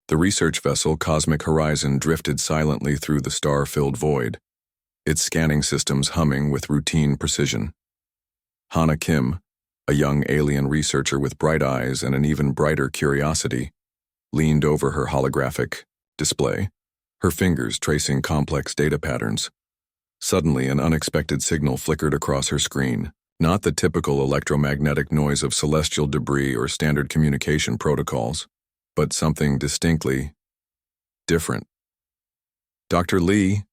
The research vessel Cosmic Horizon drifted silently through the star-filled void, its scanning systems humming with routine precision. Hana Kim, a young alien researcher with bright eyes and an even brighter curiosity, leaned over her holographic display, her fingers tracing complex data patterns. Suddenly, an unexpected signal flickered across her screen, not the typical electromagnetic noise of celestial debris or standard communication protocols, but something distinctly different. "Dr. Lee,"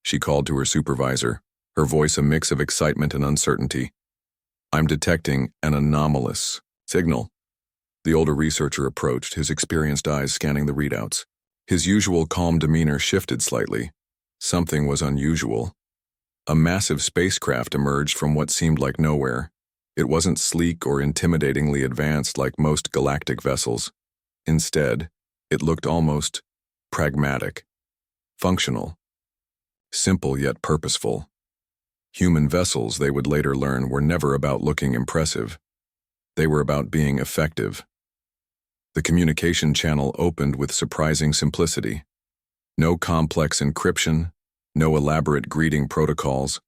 she called to her supervisor, her voice a mix of excitement and uncertainty. "I'm detecting an anomalous signal." The older researcher approached, his experienced eyes scanning the readouts. His usual calm demeanor shifted slightly. Something was unusual. A massive spacecraft emerged from what seemed like nowhere. It wasn't sleek or intimidatingly advanced like most galactic vessels. Instead, it looked almost pragmatic, functional, simple yet purposeful. Human vessels, they would later learn, were never about looking impressive. They were about being effective. The communication channel opened with surprising simplicity. No complex encryption, no elaborate greeting protocols,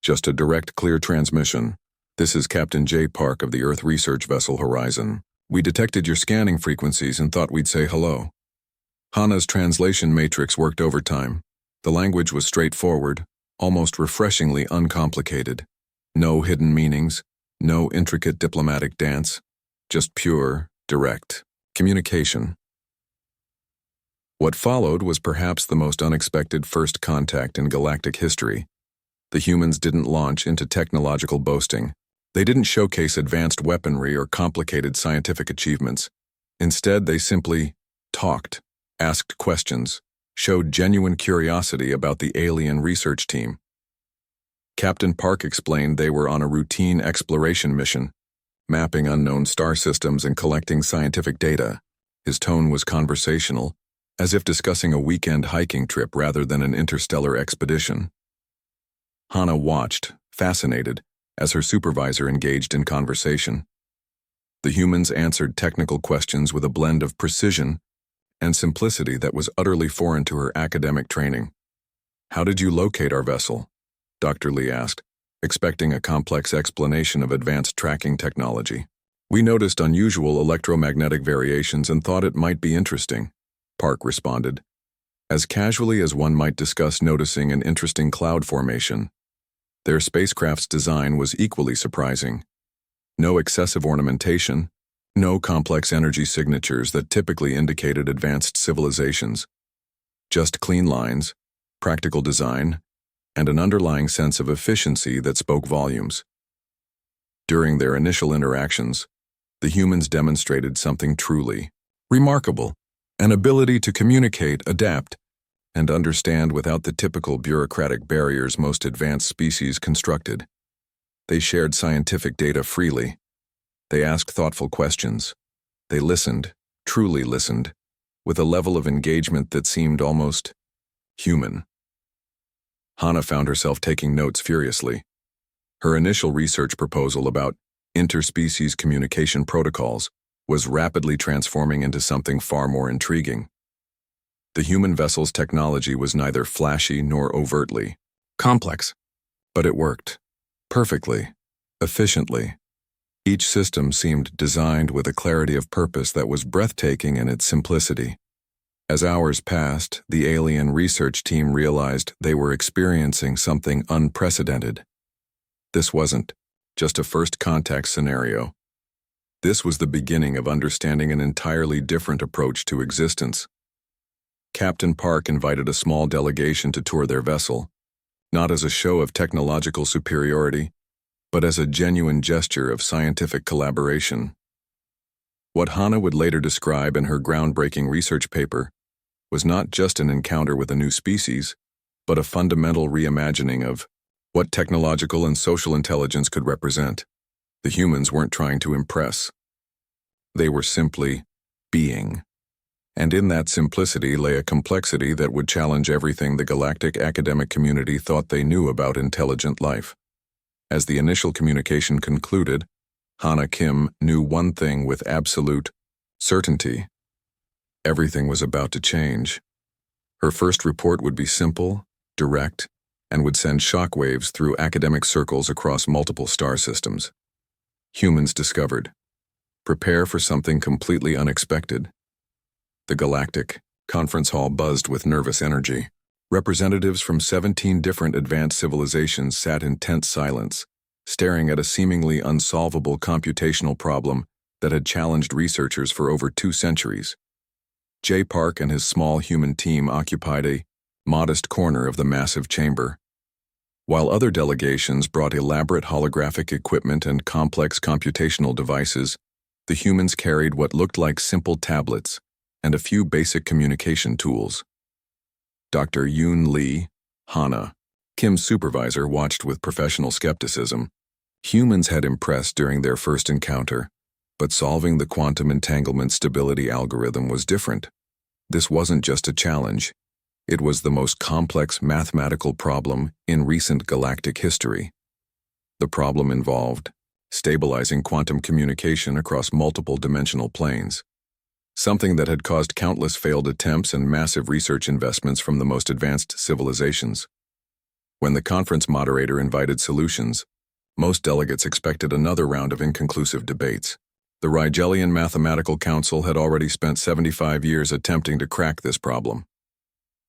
just a direct, clear transmission. "This is Captain J. Park of the Earth Research Vessel Horizon. We detected your scanning frequencies and thought we'd say hello." Hana's translation matrix worked overtime. The language was straightforward, almost refreshingly uncomplicated. No hidden meanings, no intricate diplomatic dance, just pure, direct communication. What followed was perhaps the most unexpected first contact in galactic history. The humans didn't launch into technological boasting. They didn't showcase advanced weaponry or complicated scientific achievements. Instead, they simply talked, asked questions, showed genuine curiosity about the alien research team. Captain Park explained they were on a routine exploration mission, mapping unknown star systems and collecting scientific data. His tone was conversational, as if discussing a weekend hiking trip rather than an interstellar expedition. Hana watched, fascinated, as her supervisor engaged in conversation. The humans answered technical questions with a blend of precision and simplicity that was utterly foreign to her academic training. "How did you locate our vessel?" Dr. Lee asked, expecting a complex explanation of advanced tracking technology. "We noticed unusual electromagnetic variations and thought it might be interesting," Park responded, as casually as one might discuss noticing an interesting cloud formation. Their spacecraft's design was equally surprising. No excessive ornamentation, no complex energy signatures that typically indicated advanced civilizations. Just clean lines, practical design, and an underlying sense of efficiency that spoke volumes. During their initial interactions, the humans demonstrated something truly remarkable: an ability to communicate, adapt, and understand without the typical bureaucratic barriers most advanced species constructed. They shared scientific data freely. They asked thoughtful questions. They listened, truly listened, with a level of engagement that seemed almost human. Hana found herself taking notes furiously. Her initial research proposal about interspecies communication protocols was rapidly transforming into something far more intriguing. The human vessel's technology was neither flashy nor overtly complex, but it worked perfectly, efficiently. Each system seemed designed with a clarity of purpose that was breathtaking in its simplicity. As hours passed, the alien research team realized they were experiencing something unprecedented. This wasn't just a first contact scenario. This was the beginning of understanding an entirely different approach to existence. Captain Park invited a small delegation to tour their vessel, not as a show of technological superiority, but as a genuine gesture of scientific collaboration. What Hana would later describe in her groundbreaking research paper was not just an encounter with a new species, but a fundamental reimagining of what technological and social intelligence could represent. The humans weren't trying to impress. They were simply being. And in that simplicity lay a complexity that would challenge everything the galactic academic community thought they knew about intelligent life. As the initial communication concluded, Hana Kim knew one thing with absolute certainty. Everything was about to change. Her first report would be simple, direct, and would send shockwaves through academic circles across multiple star systems. Humans discovered. Prepare for something completely unexpected. The Galactic conference hall buzzed with nervous energy. Representatives from 17 different advanced civilizations sat in tense silence, staring at a seemingly unsolvable computational problem that had challenged researchers for over 2 centuries. J. Park and his small human team occupied a modest corner of the massive chamber. While other delegations brought elaborate holographic equipment and complex computational devices, the humans carried what looked like simple tablets and a few basic communication tools. Dr. Yoon Lee, Hana, Kim's supervisor, watched with professional skepticism. Humans had impressed during their first encounter, but solving the quantum entanglement stability algorithm was different. This wasn't just a challenge. It was the most complex mathematical problem in recent galactic history. The problem involved stabilizing quantum communication across multiple dimensional planes, something that had caused countless failed attempts and massive research investments from the most advanced civilizations. When the conference moderator invited solutions, most delegates expected another round of inconclusive debates. The Rigelian Mathematical Council had already spent 75 years attempting to crack this problem.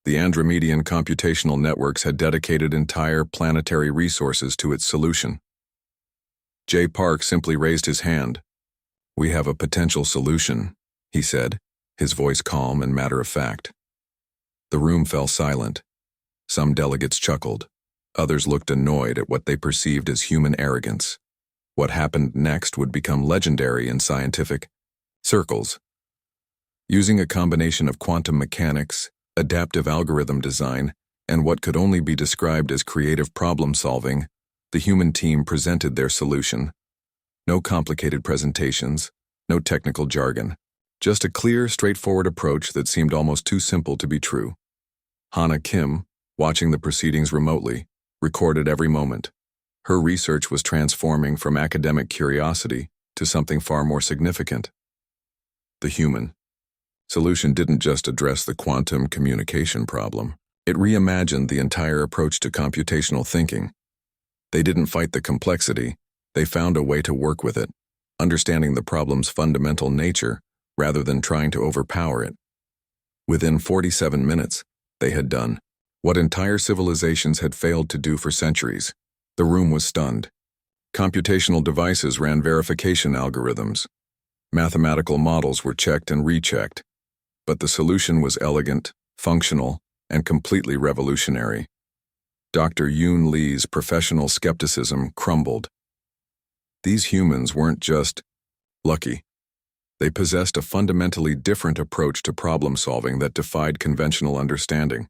The Andromedan computational networks had dedicated entire planetary resources to its solution. J. Park simply raised his hand. "We have a potential solution," he said, his voice calm and matter-of-fact. The room fell silent. Some delegates chuckled. Others looked annoyed at what they perceived as human arrogance. What happened next would become legendary in scientific circles. Using a combination of quantum mechanics, adaptive algorithm design, and what could only be described as creative problem-solving, the human team presented their solution. No complicated presentations, no technical jargon, just a clear, straightforward approach that seemed almost too simple to be true. Hana Kim, watching the proceedings remotely, recorded every moment. Her research was transforming from academic curiosity to something far more significant. The human solution didn't just address the quantum communication problem. It reimagined the entire approach to computational thinking. They didn't fight the complexity, they found a way to work with it, understanding the problem's fundamental nature rather than trying to overpower it. Within 47 minutes, they had done what entire civilizations had failed to do for centuries. The room was stunned. Computational devices ran verification algorithms. Mathematical models were checked and rechecked. But the solution was elegant, functional, and completely revolutionary. Dr. Yoon Lee's professional skepticism crumbled. These humans weren't just lucky. They possessed a fundamentally different approach to problem-solving that defied conventional understanding.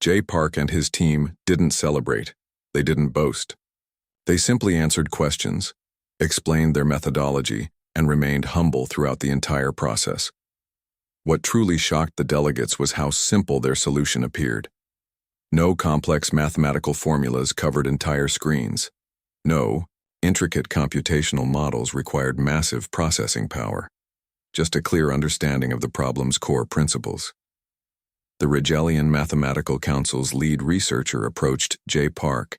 J. Park and his team didn't celebrate. They didn't boast. They simply answered questions, explained their methodology, and remained humble throughout the entire process. What truly shocked the delegates was how simple their solution appeared. No complex mathematical formulas covered entire screens. No intricate computational models required massive processing power. Just a clear understanding of the problem's core principles. The Rigelian Mathematical Council's lead researcher approached J. Park,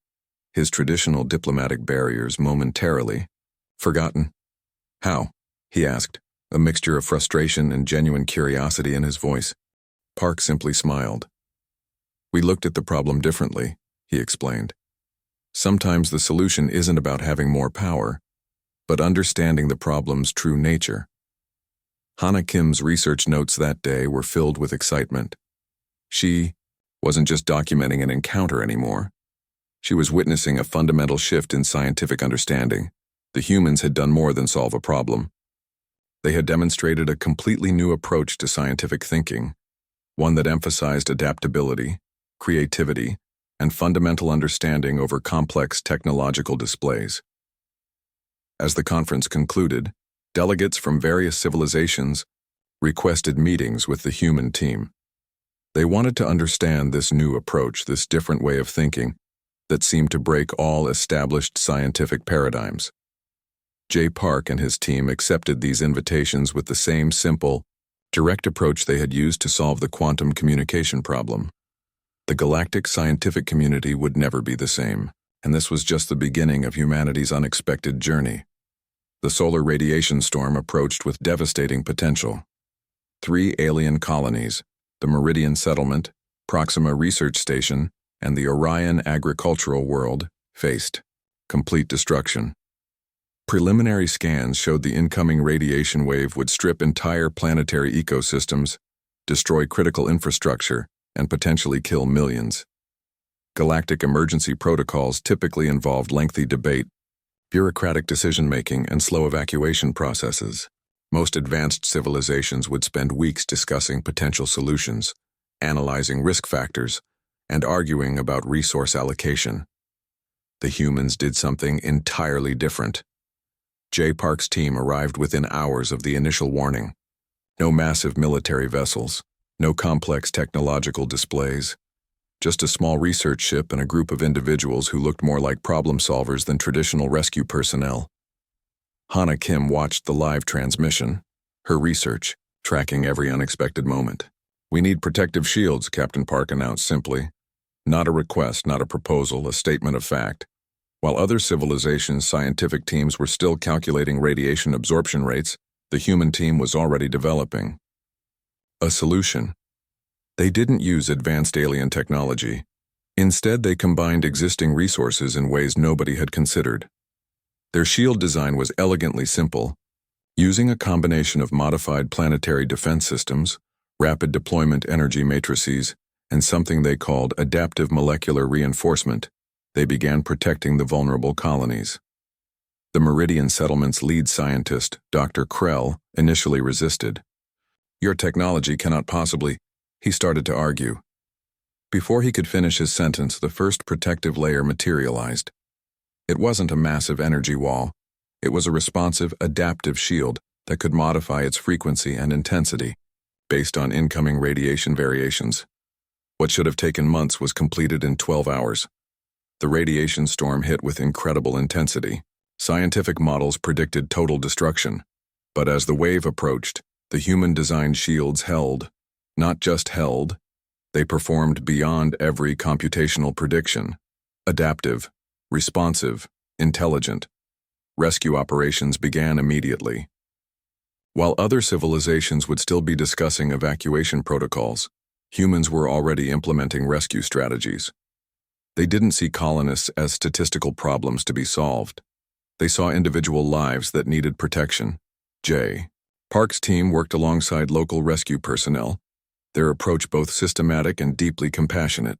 his traditional diplomatic barriers momentarily forgotten. "How?" he asked, a mixture of frustration and genuine curiosity in his voice. Park simply smiled. "We looked at the problem differently," he explained. "Sometimes the solution isn't about having more power, but understanding the problem's true nature." Hana Kim's research notes that day were filled with excitement. She wasn't just documenting an encounter anymore. She was witnessing a fundamental shift in scientific understanding. The humans had done more than solve a problem. They had demonstrated a completely new approach to scientific thinking, one that emphasized adaptability, creativity, and fundamental understanding over complex technological displays. As the conference concluded, delegates from various civilizations requested meetings with the human team. They wanted to understand this new approach, this different way of thinking that seemed to break all established scientific paradigms. J. Park and his team accepted these invitations with the same simple, direct approach they had used to solve the quantum communication problem. The galactic scientific community would never be the same, and this was just the beginning of humanity's unexpected journey. The solar radiation storm approached with devastating potential. 3 alien colonies, the Meridian Settlement, Proxima Research Station, and the Orion Agricultural World, faced complete destruction. Preliminary scans showed the incoming radiation wave would strip entire planetary ecosystems, destroy critical infrastructure, and potentially kill millions. Galactic emergency protocols typically involved lengthy debate, bureaucratic decision-making, and slow evacuation processes. Most advanced civilizations would spend weeks discussing potential solutions, analyzing risk factors, and arguing about resource allocation. The humans did something entirely different. J. Park's team arrived within hours of the initial warning. No massive military vessels, no complex technological displays, just a small research ship and a group of individuals who looked more like problem solvers than traditional rescue personnel. Hana Kim watched the live transmission, her research, tracking every unexpected moment. "We need protective shields," Captain Park announced simply. Not a request, not a proposal, a statement of fact. While other civilizations' scientific teams were still calculating radiation absorption rates, the human team was already developing a solution. They didn't use advanced alien technology. Instead, they combined existing resources in ways nobody had considered. Their shield design was elegantly simple, using a combination of modified planetary defense systems, rapid deployment energy matrices, and something they called adaptive molecular reinforcement. They began protecting the vulnerable colonies. The Meridian Settlement's lead scientist, Dr. Krell, initially resisted. "Your technology cannot possibly," he started to argue. Before he could finish his sentence, the first protective layer materialized. It wasn't a massive energy wall. It was a responsive, adaptive shield that could modify its frequency and intensity based on incoming radiation variations. What should have taken months was completed in 12 hours. The radiation storm hit with incredible intensity. Scientific models predicted total destruction. But as the wave approached, the human-designed shields held. Not just held, they performed beyond every computational prediction. Adaptive, responsive, intelligent. Rescue operations began immediately. While other civilizations would still be discussing evacuation protocols, humans were already implementing rescue strategies. They didn't see colonists as statistical problems to be solved. They saw individual lives that needed protection. J. Park's team worked alongside local rescue personnel, their approach both systematic and deeply compassionate.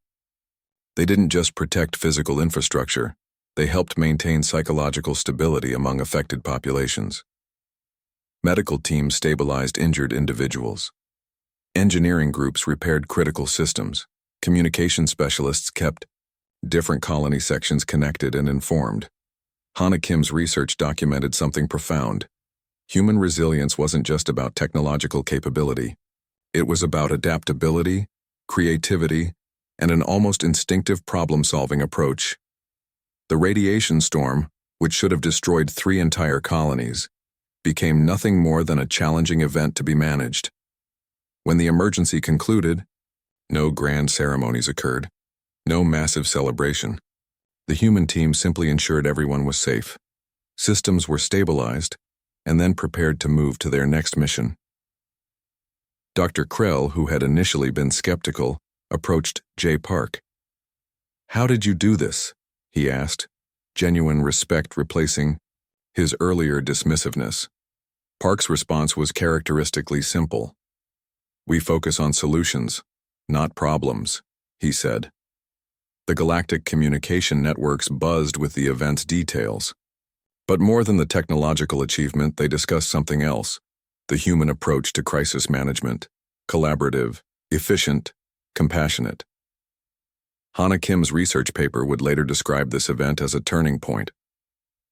They didn't just protect physical infrastructure, they helped maintain psychological stability among affected populations. Medical teams stabilized injured individuals. Engineering groups repaired critical systems. Communication specialists kept different colony sections connected and informed. Hana Kim's research documented something profound. Human resilience wasn't just about technological capability. It was about adaptability, creativity, and an almost instinctive problem-solving approach. The radiation storm, which should have destroyed 3 entire colonies, became nothing more than a challenging event to be managed. When the emergency concluded, no grand ceremonies occurred. No massive celebration. The human team simply ensured everyone was safe. Systems were stabilized, and then prepared to move to their next mission. Dr. Krell, who had initially been skeptical, approached J. Park. "How did you do this?" he asked, genuine respect replacing his earlier dismissiveness. Park's response was characteristically simple. "We focus on solutions, not problems," he said. The galactic communication networks buzzed with the event's details. But more than the technological achievement, they discussed something else: the human approach to crisis management, collaborative, efficient, compassionate. Hana Kim's research paper would later describe this event as a turning point,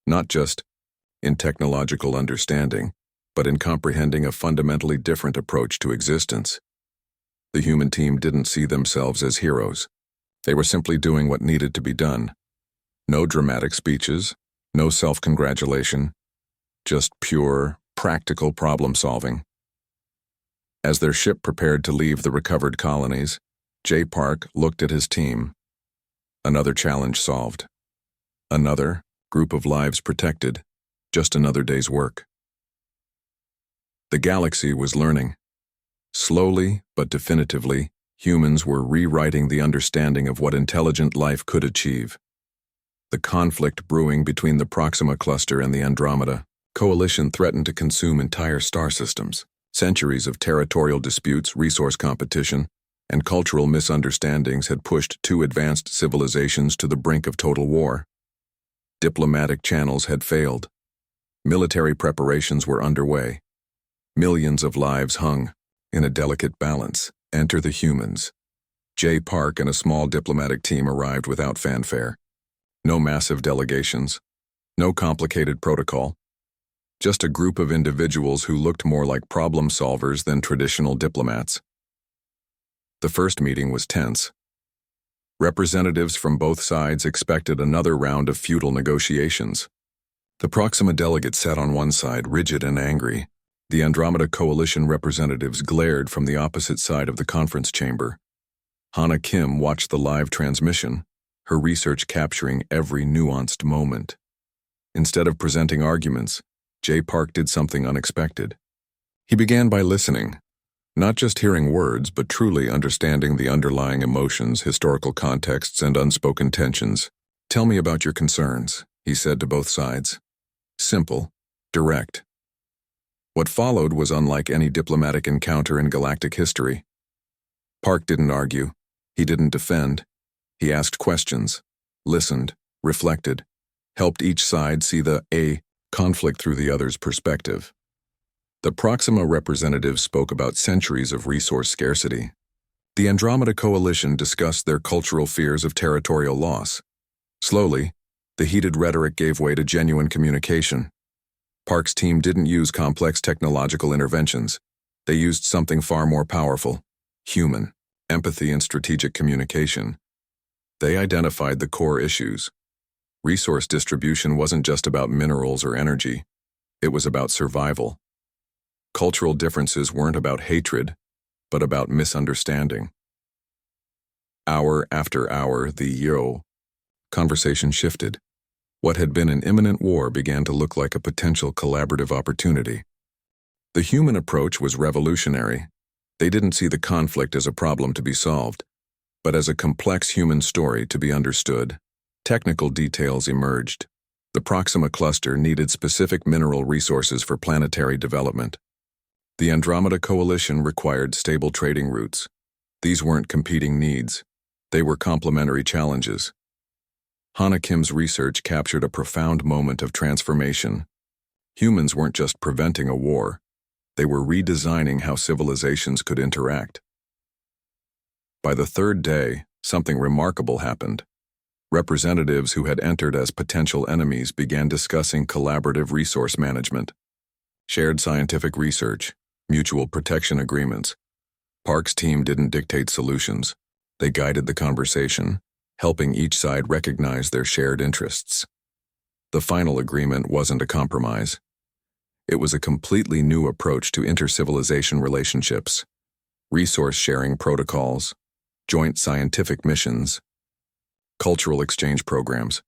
not just in technological understanding, but in comprehending a fundamentally different approach to existence. The human team didn't see themselves as heroes. They were simply doing what needed to be done. No dramatic speeches, no self-congratulation, just pure, practical problem-solving. As their ship prepared to leave the recovered colonies, J. Park looked at his team. Another challenge solved. Another group of lives protected. Just another day's work. The galaxy was learning. Slowly, but definitively, humans were rewriting the understanding of what intelligent life could achieve. The conflict brewing between the Proxima Cluster and the Andromeda Coalition threatened to consume entire star systems. Centuries of territorial disputes, resource competition, and cultural misunderstandings had pushed two advanced civilizations to the brink of total war. Diplomatic channels had failed. Military preparations were underway. Millions of lives hung. In a delicate balance, enter the humans. J. Park and a small diplomatic team arrived without fanfare. No massive delegations. No complicated protocol. Just a group of individuals who looked more like problem solvers than traditional diplomats. The first meeting was tense. Representatives from both sides expected another round of futile negotiations. The Proxima delegates sat on one side, rigid and angry. The Andromeda Coalition representatives glared from the opposite side of the conference chamber. Hana Kim watched the live transmission, her research capturing every nuanced moment. Instead of presenting arguments, J. Park did something unexpected. He began by listening, not just hearing words, but truly understanding the underlying emotions, historical contexts, and unspoken tensions. "Tell me about your concerns," he said to both sides. Simple, direct. What followed was unlike any diplomatic encounter in galactic history. Park didn't argue. He didn't defend. He asked questions, listened, reflected, helped each side see the conflict through the other's perspective. The Proxima representatives spoke about centuries of resource scarcity. The Andromeda Coalition discussed their cultural fears of territorial loss. Slowly, the heated rhetoric gave way to genuine communication. Park's team didn't use complex technological interventions. They used something far more powerful: human, empathy, and strategic communication. They identified the core issues. Resource distribution wasn't just about minerals or energy. It was about survival. Cultural differences weren't about hatred, but about misunderstanding. Hour after hour, the conversation shifted. What had been an imminent war began to look like a potential collaborative opportunity. The human approach was revolutionary. They didn't see the conflict as a problem to be solved, but as a complex human story to be understood. Technical details emerged. The Proxima Cluster needed specific mineral resources for planetary development. The Andromeda Coalition required stable trading routes. These weren't competing needs. They were complementary challenges. Hana Kim's research captured a profound moment of transformation. Humans weren't just preventing a war. They were redesigning how civilizations could interact. By the third day, something remarkable happened. Representatives who had entered as potential enemies began discussing collaborative resource management, shared scientific research, mutual protection agreements. Park's team didn't dictate solutions. They guided the conversation, helping each side recognize their shared interests. The final agreement wasn't a compromise. It was a completely new approach to inter-civilization relationships, resource-sharing protocols, joint scientific missions, cultural exchange programs.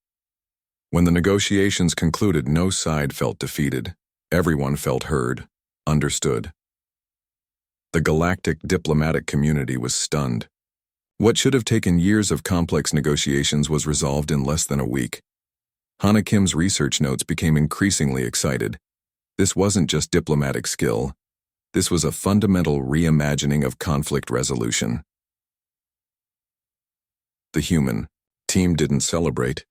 When the negotiations concluded, no side felt defeated. Everyone felt heard, understood. The galactic diplomatic community was stunned. What should have taken years of complex negotiations was resolved in less than a week. Hana Kim's research notes became increasingly excited. This wasn't just diplomatic skill. This was a fundamental reimagining of conflict resolution. The human team didn't celebrate.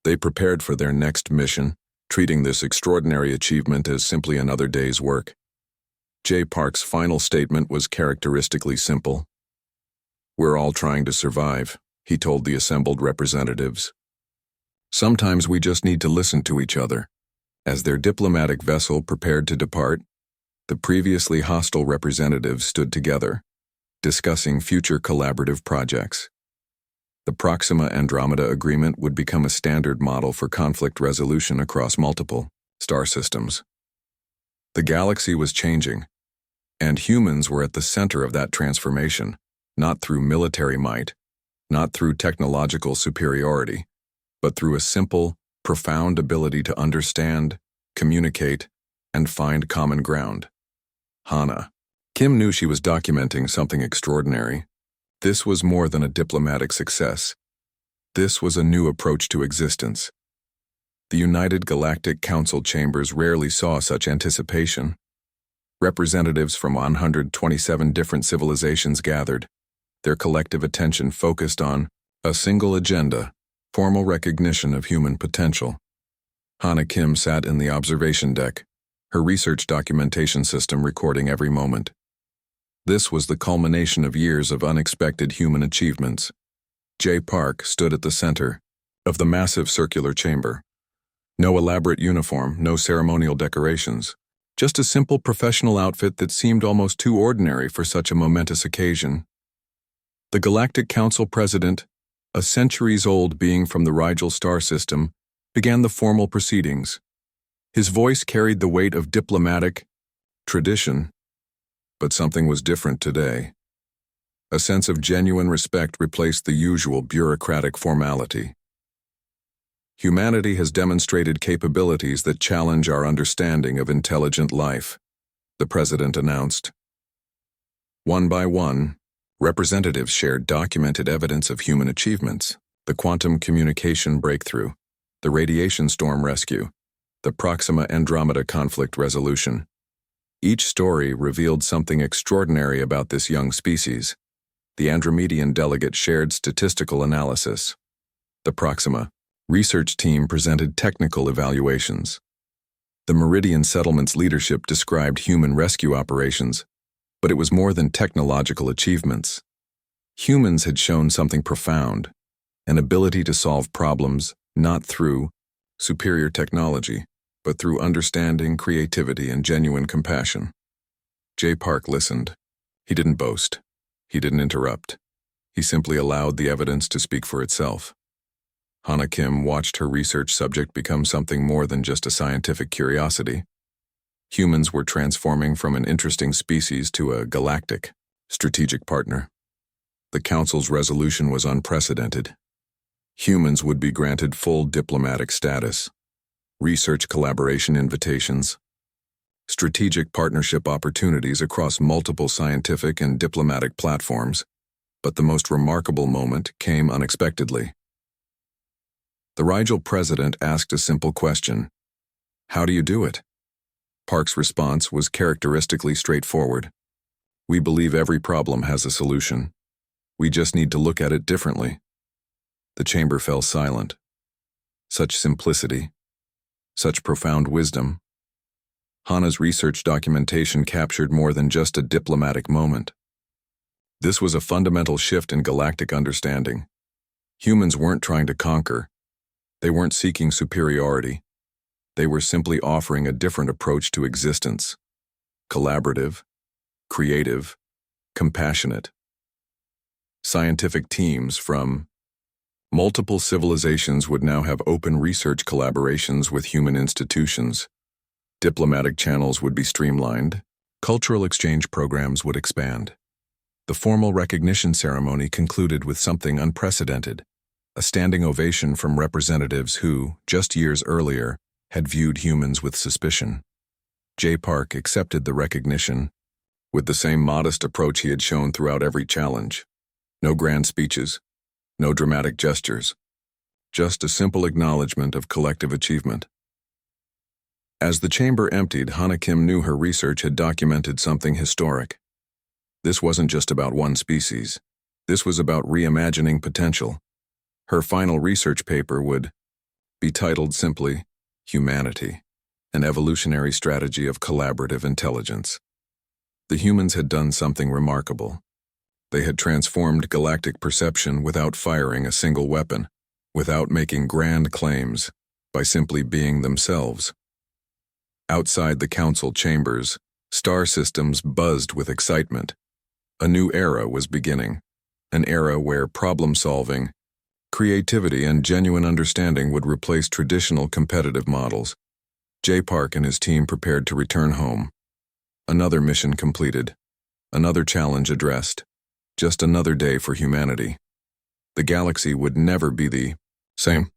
They prepared for their next mission, treating this extraordinary achievement as simply another day's work. J. Park's final statement was characteristically simple. "We're all trying to survive," he told the assembled representatives. "Sometimes we just need to listen to each other." As their diplomatic vessel prepared to depart, the previously hostile representatives stood together, discussing future collaborative projects. The Proxima Andromeda Agreement would become a standard model for conflict resolution across multiple star systems. The galaxy was changing, And humans were at the center of that transformation, not through military might, not through technological superiority, but through a simple, profound ability to understand, communicate, and find common ground. Hana. Kim knew she was documenting something extraordinary. This was more than a diplomatic success. This was a new approach to existence. The United Galactic Council chambers rarely saw such anticipation. Representatives from 127 different civilizations gathered, their collective attention focused on a single agenda: formal recognition of human potential. Hana Kim sat in the observation deck, her research documentation system recording every moment. This was the culmination of years of unexpected human achievements. Jay Park stood at the center of the massive circular chamber. No elaborate uniform, no ceremonial decorations, just a simple professional outfit that seemed almost too ordinary for such a momentous occasion. The Galactic Council President, a centuries-old being from the Rigel star system, began the formal proceedings. His voice carried the weight of diplomatic tradition, but something was different today. A sense of genuine respect replaced the usual bureaucratic formality. Humanity has demonstrated capabilities that challenge our understanding of intelligent life, the President announced. One by one, representatives shared documented evidence of human achievements: the quantum communication breakthrough, the radiation storm rescue, the Proxima Andromeda conflict resolution. Each story revealed something extraordinary about this young species. The Andromedian delegate shared statistical analysis. The Proxima research team presented technical evaluations. The Meridian Settlement's leadership described human rescue operations, but it was more than technological achievements. Humans had shown something profound: an ability to solve problems not through superior technology, but through understanding, creativity, and genuine compassion. Jay Park listened. He didn't boast. He didn't interrupt. He simply allowed the evidence to speak for itself. Hana Kim watched her research subject become something more than just a scientific curiosity. Humans were transforming from an interesting species to a galactic, strategic partner. The Council's resolution was unprecedented. Humans would be granted full diplomatic status, research collaboration invitations, strategic partnership opportunities across multiple scientific and diplomatic platforms, but the most remarkable moment came unexpectedly. The Rigel president asked a simple question: "How do you do it?" Park's response was characteristically straightforward: "We believe every problem has a solution. We just need to look at it differently." The chamber fell silent. Such simplicity, such profound wisdom. Hana's research documentation captured more than just a diplomatic moment. This was a fundamental shift in galactic understanding. Humans weren't trying to conquer. They weren't seeking superiority. They were simply offering a different approach to existence: collaborative, creative, compassionate. Scientific teams from multiple civilizations would now have open research collaborations with human institutions. Diplomatic channels would be streamlined. Cultural exchange programs would expand. The formal recognition ceremony concluded with something unprecedented: a standing ovation from representatives who, just years earlier, had viewed humans with suspicion. Jay Park accepted the recognition with the same modest approach he had shown throughout every challenge. No grand speeches, no dramatic gestures, just a simple acknowledgement of collective achievement. As the chamber emptied, Hana Kim knew her research had documented something historic. This wasn't just about one species. This was about reimagining potential. Her final research paper would be titled simply Humanity, an Evolutionary Strategy of Collaborative Intelligence. The humans had done something remarkable. They had transformed galactic perception without firing a single weapon, without making grand claims, by simply being themselves. Outside the council chambers, star systems buzzed with excitement. A new era was beginning, an era where problem-solving, creativity, and genuine understanding would replace traditional competitive models. Jay Park and his team prepared to return home. Another mission completed. Another challenge addressed. Just another day for humanity. The galaxy would never be the same.